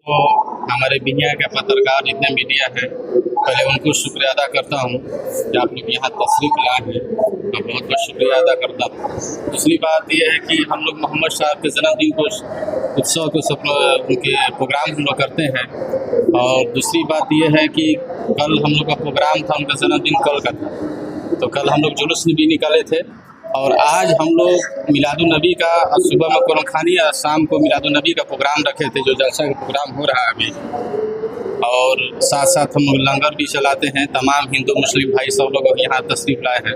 तो हमारे बिहिया के पत्रकार जितने मीडिया हैं, पहले उनको शुक्रिया अदा करता हूँ कि आप लोग यहाँ तशरीफ़ लाए हैं, तो बहुत बहुत शुक्रिया अदा करता हूँ। दूसरी बात यह है कि हम लोग मोहम्मद साहब के जन्मदिन को उत्सव को सब उनके प्रोग्राम हम लोग करते हैं। और दूसरी बात यह है कि कल हम लोग का प्रोग्राम था, उनका जन्मदिन कल का था, तो कल हम लोग जुलूस भी निकाले थे। और आज हम लोग मिलादुन्नबी का सुबह में कुरान खानी और शाम को मिलादुन्नबी का प्रोग्राम रखे थे, जो जलसा का प्रोग्राम हो रहा है अभी। और साथ साथ हम लोग लंगर भी चलाते हैं। तमाम हिंदू मुस्लिम भाई सब लोग यहाँ तशरीफ़ लाए हैं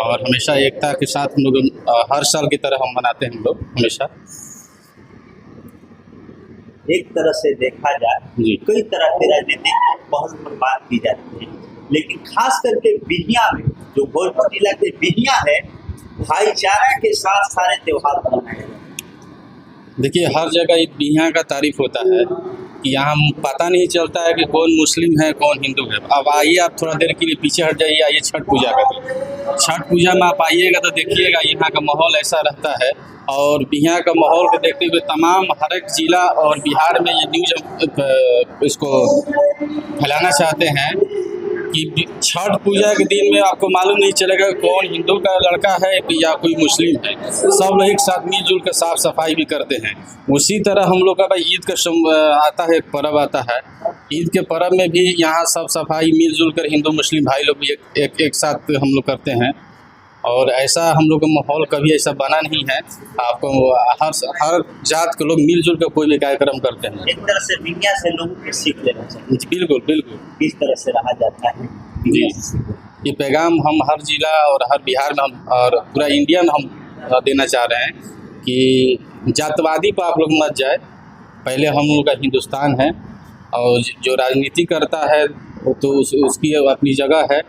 और हमेशा एकता के साथ हम लोग हर साल की तरह हम मनाते हैं हम लोग हमेशा। एक तरह से देखा जाए जी, कई तरह की राजनीतिक पहल पर बात की जाती है, लेकिन खास करके बिहिया में, जो भोजपुर जिला के बिहिया है, भाईचारा के साथ सारे त्योहार मनाए जाते हैं। देखिए हर जगह एक बिहिया का तारीफ होता है कि यहाँ पता नहीं चलता है कि कौन मुस्लिम है कौन हिंदू है। अब आइए आप थोड़ा देर के लिए पीछे हट जाइए, आइए छठ पूजा का। छठ पूजा में आप आइएगा तो देखिएगा यहाँ का माहौल ऐसा रहता है। और बिहिया का माहौल को देखते हुए तमाम हर एक ज़िला और बिहार में ये न्यूज़ इसको फैलाना चाहते हैं कि छठ पूजा के दिन में आपको मालूम नहीं चलेगा कौन हिंदू का लड़का है या कोई मुस्लिम है। सब लोग एक साथ मिलजुल कर साफ़ सफाई भी करते हैं। उसी तरह हम लोग का भाई ईद का आता है, एक पर्व आता है। ईद के पर्व में भी यहाँ सब सफाई मिलजुल कर हिंदू मुस्लिम भाई लोग भी एक साथ हम लोग करते हैं। और ऐसा हम लोग का माहौल कभी ऐसा बना नहीं है। आपको हर जात के लोग मिलजुल कर कोई भी कार्यक्रम करते हैं। एक तरह से बिहिया से लोगों को सीख लेना चाहिए। बिल्कुल बिल्कुल, किस तरह से रहा जाता है जी। ये पैगाम हम हर ज़िला और हर बिहार में हम और पूरा इंडिया में हम देना चाह रहे हैं कि जातवादी पर आप लोग मत जाए। पहले हम लोग का हिंदुस्तान है और जो राजनीति करता है तो उसकी अपनी जगह है।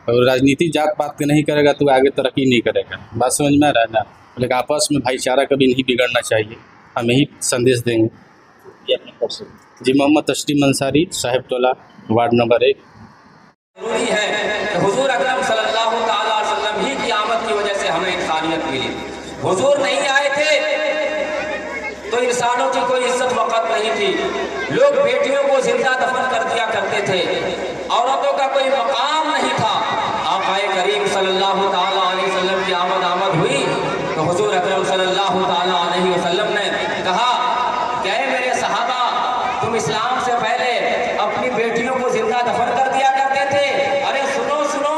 और राजनीति जात पात के नहीं करेगा तो आगे तरक्की नहीं करेगा। बात समझ में आ रहा है ना? लेकिन आपस में भाईचारा कभी नहीं बिगड़ना चाहिए, हम यही संदेश देंगे। ये अपनी तरफ से। जी, मोहम्मद तस्लीम अंसारी, साहिब टोला, वार्ड नंबर 1। जरूरी है कि हुजूर अकरम सल्लल्लाहु ताला अलैहि वसल्लम ही की आमद की वजह से हमें इंसानियत मिली। हुजूर नहीं आए थे तो इंसानों की कोई इज्जत वक़्त नहीं थी। लोग बेटियों को जिंदा दफन कर दिया करते थे, औरतों का कोई मकाम नहीं था। आक़ाए करीम सल्लल्लाहु ताला अलैहि वसल्लम की आमद हुई तो हुजूर अकरम सल्लल्लाहु ताला अलैहि वसल्लम ने कहा कि ऐ मेरे सहाबा, तुम इस्लाम से पहले अपनी बेटियों को जिंदा दफन कर दिया करते थे। अरे सुनो सुनो,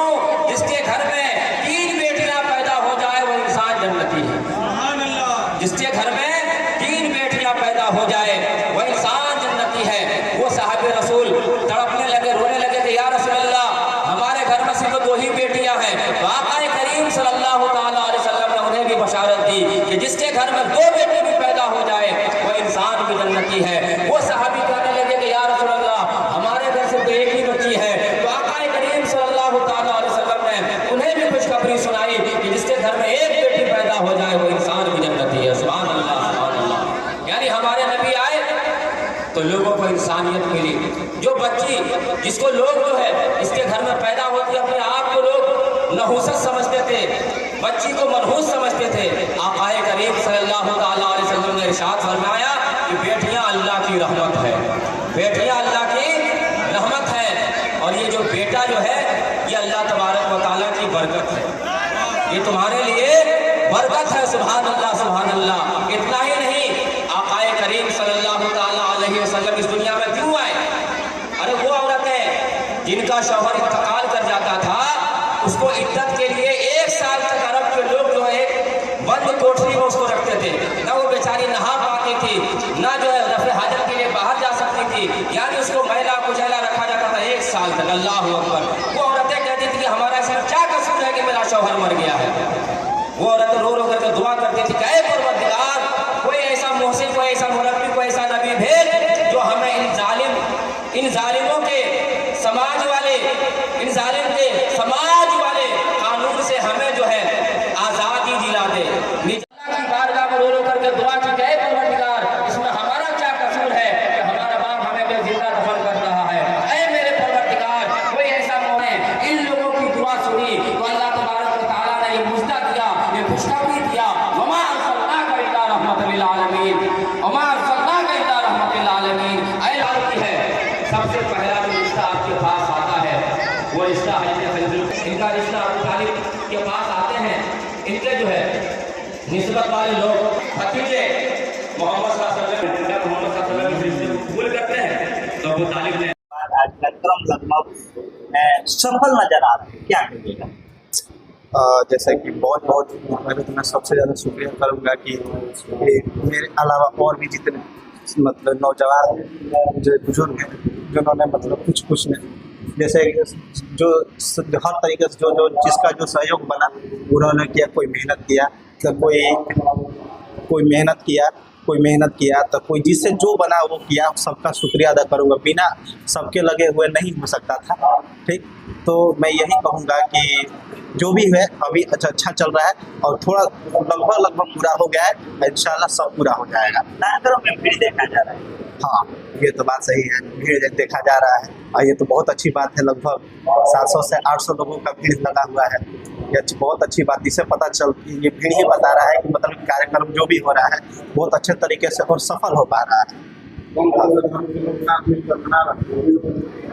जिसके घर में 3 बेटियां पैदा हो जाए वो इंसान जन्नती है। जिसके घर में 3 बेटियां पैदा हो जाए वो इंसान जन्नती है। वो साहब रसूल तड़पने लगे, रोने लगे कि या रसूल अल्लाह, हमारे घर में सिर्फ 2 ही बेटियां हैं। तो आक़ाए करीम सल्लल्लाहु ताला अलैहि वसल्लम ने उन्हें भी बशारत दी कि जिसके घर में 2 बेटी भी पैदा हो जाए वो इंसान भी जन्नती है। वो साहबी कहने लगे कि या रसूल अल्लाह, हमारे घर से तो 1 ही बच्ची है। तो आक़ाए करीम सल्लल्लाहु ताला अलैहि वसल्लम ने उन्हें भी खुशखबरी सुनाई कि जिसके घर में 1 बेटी पैदा हो जाए वो इंसान भी जन्नती है। सुभान अल्लाह, सुभान अल्लाह। यानी हमारे नबी आए तो लोगों को इंसानियत मिली। जो बच्ची जिसको लोग जो है इसके घर में पैदा होती, अपने आप को लोग नहुसत समझते थे, बच्ची को मनहूस समझते थे। आक़ाए करीम सल्लल्लाहु ताला अलैहि वसल्लम ने इरशाद फरमाया कि बेटियां अल्लाह की रहमत है, बेटियां अल्लाह की रहमत है। और ये जो बेटा जो है ये अल्लाह तबारक व तआला की बरकत है, ये तुम्हारे लिए बरकत है। सुभान अल्लाह, सुभान अल्लाह। इतना ही नहीं, आक़ाए करीम सल्लल्लाहु ताला अलैहि वसल्लम इस दुनिया में क्यों आए? अरे वो औरतें जिनका शौहर इंतकाल कर जाता था, उसको इद्दत के लिए 1 साल तक अरब के लोग जो है बंद कोठरी में उसको रखते थे। ना वो बेचारी नहा पाती थी, ना जो है रफ़े हाजत के लिए बाहर जा सकती थी। यानी उसको मैला कुचैला रखा जाता था 1 साल तक। अल्लाह अकबर। वो औरतें कहती थी कि हमारा ऐसा क्या कसूर है कि मेरा शौहर मर गया है। वो औरतें रो रो करके दुआ करती थी कि ऐ परवरदिगार, कोई ऐसा मोहसिन, कोई ऐसा मुरब्बी, कोई ऐसा नबी भेज जो हमें इन जालिमों के समाज वाले, इन जालिम के समाज वाले कानून से हमें जो है आज़ादी दिला दे। अल्लाह की बारगाह में रो रो करके दुआ की, ऐ परवरदिगार, इसमें हमारा पास आता है वो रिश्ता इनका रिश्ता अबू तालिब के पास आते हैं। इनके जो है निस्बत वाले लोग भतीजे मोहम्मद सल्लल्लाहु अलैहि वसल्लम कबूल करते हैं। तो अबू तालिब ने आज कार्यक्रम लगभग सफल नजर आ रहा है, क्या कहिएगा? जैसे कि बहुत बहुत पहले तो मैं सबसे ज़्यादा शुक्रिया करूँगा कि ये मेरे अलावा और भी जितने मतलब नौजवान जो बुजुर्ग हैं जिन्होंने मतलब कुछ ने जैसे जो हर तरीके से जो जिसका जो सहयोग बना उन्होंने किया, कोई मेहनत किया तो कोई मेहनत किया तो कोई जिससे जो बना वो किया, सबका शुक्रिया अदा करूँगा। बिना सबके लगे हुए नहीं हो सकता था, ठीक। तो मैं यही कहूँगा कि जो भी है अभी अच्छा चल रहा है और थोड़ा लगभग पूरा हो गया है, इंशाल्लाह सब पूरा हो जाएगा। नागरों में भीड़ देखा जा रहा है। हाँ, ये तो बात सही है, भीड़ देखा जा रहा है और ये तो बहुत अच्छी बात है। लगभग 700 से 800 लोगों का भीड़ लगा हुआ है, ये बहुत अच्छी बात। इससे पता चल ये भीड़ ही बता रहा है कि मतलब कार्यक्रम जो भी हो रहा है बहुत अच्छे तरीके से और सफल हो पा रहा है।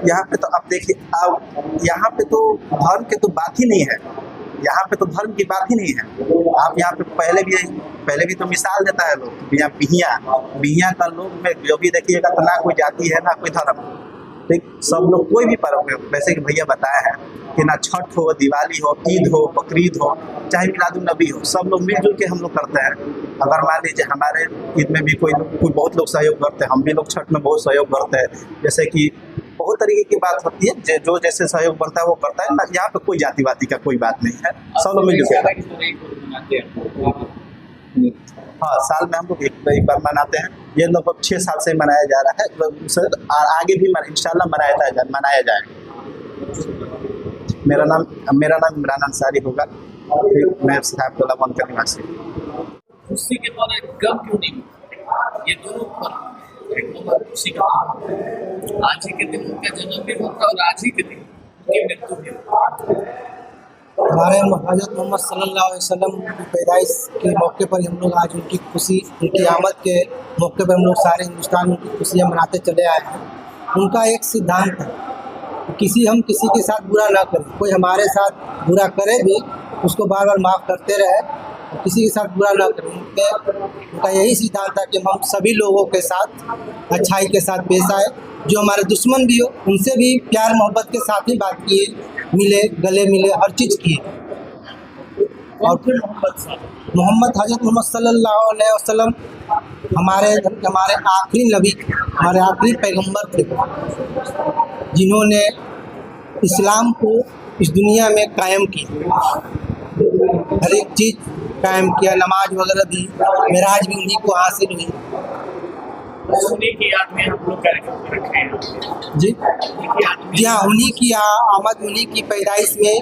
यहाँ पे तो अब देखिए, अब यहाँ पे तो धर्म की तो बात ही नहीं है, यहाँ पे तो धर्म की बात ही नहीं है। आप यहाँ पे पहले भी तो मिसाल देता है लोग, यहाँ बिहिया का लोग में जो भी देखिएगा तो ना कोई जाति है ना कोई धर्म, ठीक। सब लोग कोई भी पर्व में, वैसे कि भैया बताया है कि ना छठ हो, दिवाली हो, ईद हो, बकरीद हो, चाहे मिलादुन नबी हो, सब लोग मिलजुल के हम लोग करते हैं। अगर मान लीजिए हमारे ईद में भी कोई बहुत लोग सहयोग करते हैं, हम भी लोग छठ में बहुत सहयोग करते हैं। जैसे कि बहुत तरीके की बात होती है, जो जैसे सहयोग करता है वो करता है ना। यहाँ पे कोई जाति वाति का कोई बात नहीं है, सब लोग मिलजुल के। हाँ, साल में हम लोग एक बार मनाते हैं। ये लगभग 6 साल से मनाया जा रहा है सर, आगे भी इंशाल्लाह मनाया जाएगा। मेरा नाम इमरान अंसारी होगा, मैं साहिबटोला बनकर निवासी। खुशी के बाद गम क्यों नहीं? ये दोनों पर एक नंबर खुशी का आज ही के दिन उनका जन्मदिन होता और आज ही के दिन उनकी मृत्यु भी। हमारे हज़रत मोहम्मद सल्लल्लाहु अलैहि वसल्लम की पैदाइश के मौके पर हम लोग आज उनकी खुशी, उनकी आमद के मौके पर हम लोग सारे हिंदुस्तान में उनकी खुशियाँ मनाते चले आए हैं। उनका एक सिद्धांत है कि हम किसी के साथ बुरा ना करें, कोई हमारे साथ बुरा करे भी उसको बार बार माफ़ करते रहे, किसी के साथ बुरा ना करें। उनका यही सिद्धांत था कि हम सभी लोगों के साथ अच्छाई के साथ पेश आए, जो हमारे दुश्मन भी हो उनसे भी प्यार मोहब्बत के साथ ही बात किए, मिले, गले मिले, हर चीज़ किए। और फिर मोहम्मद हज़रत मोहम्मद सल्लल्लाहु अलैहि वसल्लम हमारे आखिरी नबी, हमारे आखिरी पैगंबर थे, जिन्होंने इस्लाम को इस दुनिया में कायम किया, हर एक चीज़ कायम किया, नमाज वगैरह भी, मेराज भी उन्हीं को हासिल हुई। उन्हीं की याद में हम लोग कार्यक्रम रखे हैं। जी हाँ, उन्हीं की आमद, उन्हीं की पैदाइश में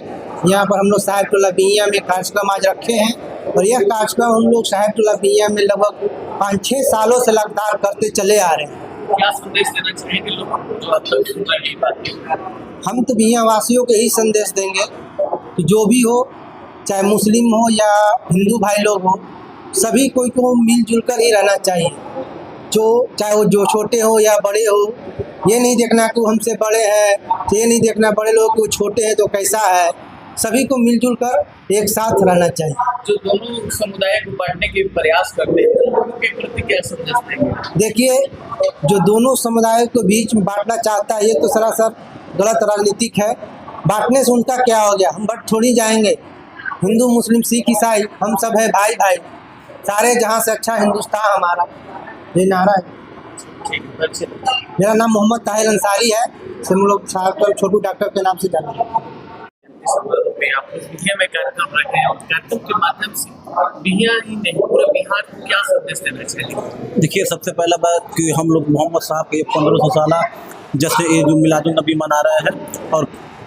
यहाँ पर हम लोग साहिबटोला बिहिया में कार्यक्रम आज रखे हैं। और यह कार्यक्रम हम लोग साहिबटोला बिहिया में लगभग 5-6 सालों से लगातार करते चले आ रहे हैं। क्या संदेश देना चाहेंगे लोगों को जो अब तक सुन रहे हैं? हम तो बिहिया वासियों को यही संदेश देंगे कि जो भी हो, चाहे मुस्लिम हो या हिंदू भाई लोग हो, सभी कोई को मिलजुल कर ही रहना चाहिए। चाहे वो जो छोटे हो या बड़े हो, ये नहीं देखना कि वो हमसे बड़े हैं, ये नहीं देखना बड़े लोग कि वो छोटे हैं तो कैसा है, सभी को मिलजुल कर एक साथ रहना चाहिए। जो दोनों समुदाय को बांटने के प्रयास करते हैं उनके प्रति क्या संदेश देंगे? देखिए, जो दोनों समुदायों के बीच में बांटना चाहता है, ये तो सरासर गलत राजनीतिक है। बांटने से उनका क्या हो गया? हम बट थोड़ी जाएंगे। हिंदू, मुस्लिम, सिख, ईसाई, हम सब हैं भाई भाई, सारे जहाँ से अच्छा हिंदुस्तान हमारा, ये नारा है। मेरा नाम मोहम्मद ताहिर अंसारी है, हम लोग साहब छोटू डॉक्टर के नाम से जाना है। आप बिहिया में कार्यक्रम रखे हैं और कार्यक्रम के माध्यम से बिहिया ही नहीं पूरे बिहार को क्या संदेश देना चाहिए? देखिए, सबसे पहला बात कि हम लोग मोहम्मद साहब के 1500 साला जैसे ईद मिलादुन नबी मना रहे हैं और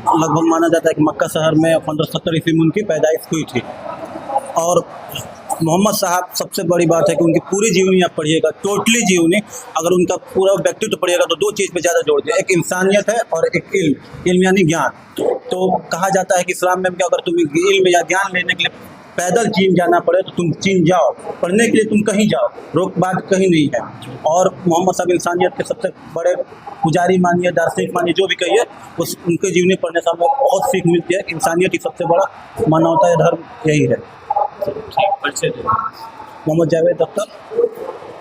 लगभग माना जाता है कि मक्का शहर में 1570 ईस्वी में उनकी पैदाइश हुई थी। और मोहम्मद साहब, सबसे बड़ी बात है कि उनकी पूरी जीवनी आप पढ़िएगा, टोटली जीवनी, अगर उनका पूरा व्यक्तित्व पढ़िएगा तो 2 चीज़ पे ज़्यादा जोड़ दिया, एक इंसानियत है और एक इल्म यानी ज्ञान। तो कहा जाता है कि इस्लाम में क्या, अगर तुम इल्म या ज्ञान लेने के लिए पैदल चीन जाना पड़े तो तुम चीन जाओ, पढ़ने के लिए तुम कहीं जाओ, रोक बात कहीं नहीं है। और मोहम्मद साहब इंसानियत के सबसे बड़े पुजारी मानिए, दार्शनिक मानिए, जो भी कहिए, उस उनके जीवनी पढ़ने से हमें बहुत सीख मिलती है। इंसानियत की सबसे बड़ा मानवता या धर्म यही है। मोहम्मद जावेद अख्तर।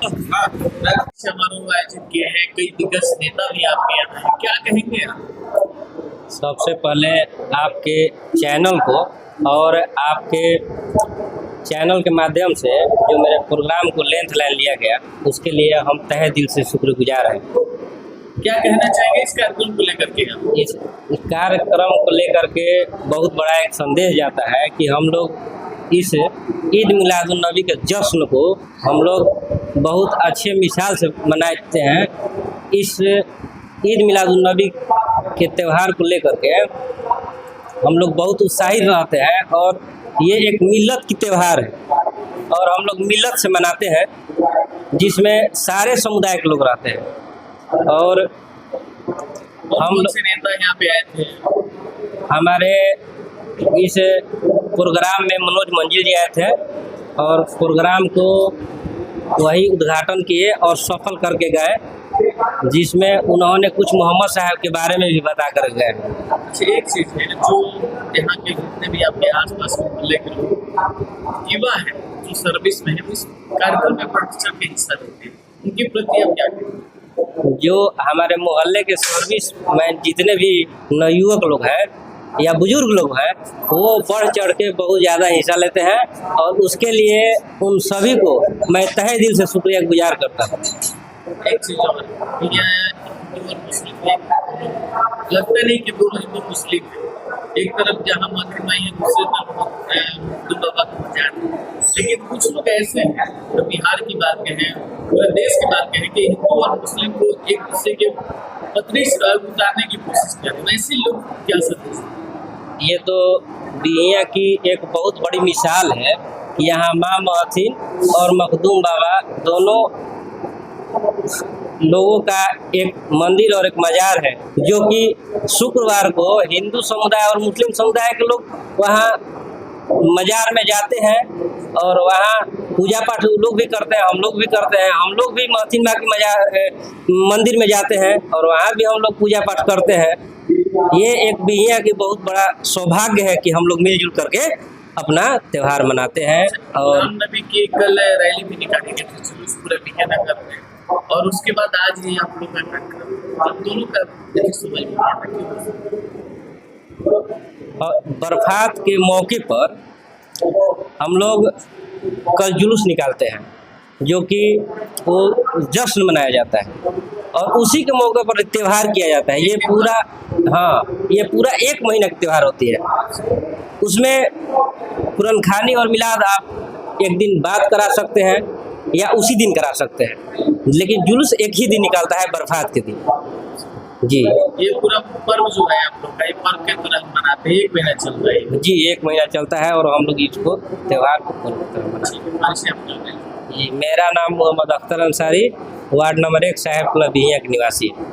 समारोह आयोजित किए हैं, कई दिग्गज नेता भी आपके यहाँ हैं, क्या कहेंगे आप? सबसे पहले आपके चैनल को और आपके चैनल के माध्यम से जो मेरे प्रोग्राम को लेंथ लाइन लिया गया, उसके लिए हम तहे दिल से शुक्रगुजार हैं। क्या कहना चाहेंगे इस कार्यक्रम को लेकर के? हम इस कार्यक्रम को लेकर के बहुत बड़ा एक संदेश जाता है कि हम लोग इस ईद मिलादुन नबी के जश्न को हम लोग बहुत अच्छे मिसाल से मनाते हैं। इस ईद मिलादुन नबी के त्यौहार को लेकर के हम लोग बहुत उत्साहित रहते हैं और ये एक मिल्लत की त्यौहार है और हम लोग मिल्लत से मनाते हैं, जिसमें सारे समुदाय के लोग रहते हैं। और हम कौन से नेता यहाँ पे आए थे? हमारे इस प्रोग्राम में मनोज मंजिल जी आए थे और प्रोग्राम को वही उद्घाटन किए और सफल करके गए, जिसमें उन्होंने कुछ मोहम्मद साहब के बारे में भी बता कर गए। अच्छा, एक चीज़ है जो यहाँ के जितने भी आपके आसपास मोहल्ले के लोग युवा हैं जो सर्विस में है, उस कार्यक्रम में बढ़ चढ़ के हिस्सा लेते हैं, उनके प्रति आप क्या कहेंगे? जो हमारे मोहल्ले के सर्विस में जितने भी नवयुवक लोग हैं या बुजुर्ग लोग हैं, वो बढ़ चढ़ के बहुत ज़्यादा हिस्सा लेते हैं और उसके लिए उन सभी को मैं तहे दिल से शुक्रिया गुजार करता हूँ। एक चीज़ और, दुनिया हिंदू और मुस्लिम है, लगता नहीं कि दोनों हिंदू मुस्लिम है। एक तरफ जहाँ माखी माई है, दूसरी तरफ हिंदू बाबा का मजार है। लेकिन कुछ लोग ऐसे हैं, तो बिहार की बात कहें, पूरे देश की बात कहें, कि हिंदू और मुस्लिम को एक दूसरे के पतरी से उतारने की कोशिश कर रहे हैं। ऐसे लोग क्या समझते हैं? ये तो बिहिया की एक बहुत बड़ी मिसाल है कि यहाँ माँ महथिन और मखदूम बाबा दोनों लोगों का एक मंदिर और एक मजार है, जो कि शुक्रवार को हिंदू समुदाय और मुस्लिम समुदाय के लोग वहाँ मजार में जाते हैं और वहाँ पूजा पाठ लोग भी करते हैं, हम लोग भी करते हैं। हम लोग भी महथिन माँ की मंदिर में जाते हैं और वहाँ भी हम लोग पूजा पाठ करते हैं। ये एक बिहिया की बहुत बड़ा सौभाग्य है कि हम लोग मिलजुल करके अपना त्यौहार मनाते हैं। और राम नबी की कल रैली भी निकाली गई थी जुलूस पूरे बिहिया नगर में, और उसके बाद आज ये आप लोग का कार्यक्रम, आप दोनों का बरसात के मौके पर हम लोग कल जुलूस निकालते हैं, जो कि वो जश्न मनाया जाता है और उसी के मौके पर त्यौहार किया जाता है। ये पूरा एक महीना की त्यौहार होती है। उसमें कुरान खानी और मिलाद आप एक दिन बाद करा सकते हैं या उसी दिन करा सकते हैं, लेकिन जुलूस एक ही दिन निकालता है, बरसात के दिन। जी, ये पूरा पर्व जो है आप लोग का, ये पर्व के तरह मनाते हैं, एक महीना चल रहा है। जी, एक महीना चलता है और हम लोग इसको त्यौहार को मनाते हैं। जी, मेरा नाम मोहम्मद अख्तर अंसारी, वार्ड नंबर 1 साहेबपुरा बिहिया के निवासी है।